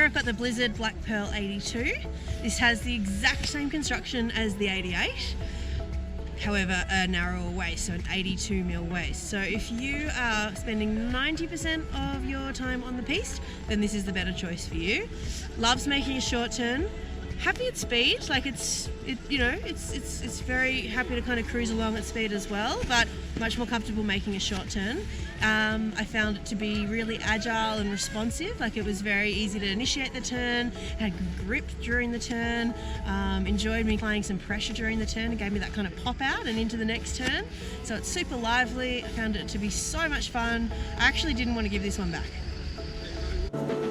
I've got the Blizzard Black Pearl 82. This has the exact same construction as the 88. However, a narrower waist, so an 82mm waist. So if you are spending 90% of your time on the piste, then this is the better choice for you. Loves making a short turn. Happy at speed, like it's very happy to kind of cruise along at speed as well, but much more comfortable making a short turn. I found it to be really agile and responsive, like it was very easy to initiate the turn, had good grip during the turn, enjoyed me applying some pressure during the turn and gave me that kind of pop out and into the next turn. So it's super lively, I found it to be so much fun. I actually didn't want to give this one back.